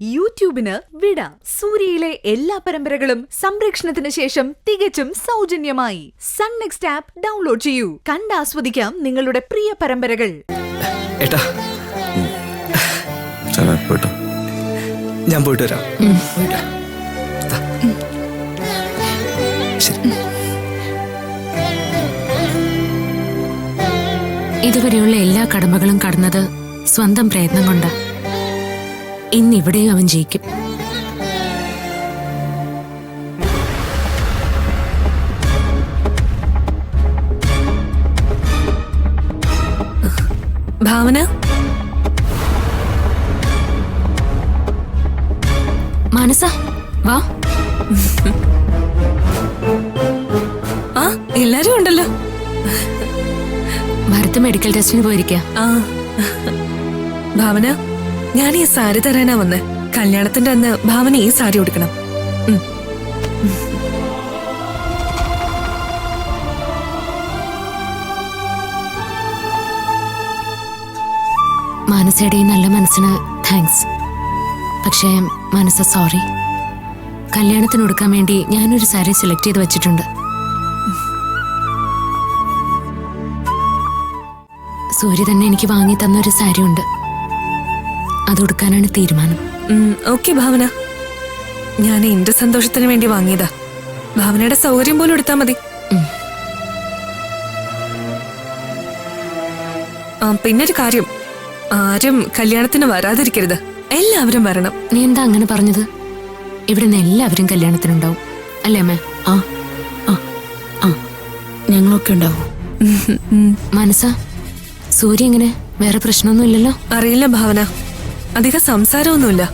യൂട്യൂബിന് വിട. സൂര്യയിലെ എല്ലാ പരമ്പരകളും സംരക്ഷണത്തിന് ശേഷം തികച്ചും സൗജന്യമായി സൺ നെക്സ്റ്റ് ആപ്പ് ഡൗൺലോഡ് ചെയ്യൂ. കണ്ടാസ്വദിക്കാം നിങ്ങളുടെ പ്രിയ പരമ്പരകൾ. ഞാൻ പോയിട്ട് വരാം. ഇതുവരെയുള്ള എല്ലാ കടമകളും കടന്നത് സ്വന്തം പ്രയത്നം കൊണ്ട്. ഇന്നിവിടെയും അവൻ ജയിക്കും. ഭാവന, മാനസ വാ. ആ, എല്ലാരും ഉണ്ടല്ലോ. ഭരത് മെഡിക്കൽ ടെസ്റ്റിന് പോയിരിക്കുക. ഭാവന, ഞാൻ ഈ സാരി തരാനാ വന്നേ. കല്യാണത്തിന്റെ അന്ന് ഭാവന ഈ സാരി ഉടുക്കണം. മാനസയുടെ ഈ നല്ല മനസ്സിന് താങ്ക്സ്. പക്ഷേ മനസ്സ സോറി. കല്യാണത്തിന് ഉടുക്കാൻ വേണ്ടി ഞാനൊരു സാരി സെലക്ട് ചെയ്ത് വെച്ചിട്ടുണ്ട്. സൂര്യ തന്നെ എനിക്ക് വാങ്ങി തന്നൊരു സാരി ഉണ്ട്. അത് ഉടുക്കാനാണ് തീരുമാനം. ഓക്കെ ഭാവന, ഞാൻ എന്റെ സന്തോഷത്തിന് വേണ്ടി വാങ്ങിയതാ. ഭാവനയുടെ സൗകര്യം പോലും എടുത്താ മതി. പിന്നൊരു കാര്യം, ആരും കല്യാണത്തിന് വരാതിരിക്കരുത്. എല്ലാവരും വരണം. നീ എന്താ അങ്ങനെ പറഞ്ഞത്? ഇവിടെ നിന്ന് എല്ലാവരും കല്യാണത്തിനുണ്ടാവും അല്ലേ അമ്മേ? ഞങ്ങളൊക്കെ ഉണ്ടാവും. മനസ്സ, സൂര്യ എങ്ങനെ? വേറെ പ്രശ്നമൊന്നും ഇല്ലല്ലോ? അറിയില്ല ഭാവന, അധികം സംസാരമൊന്നുമില്ല.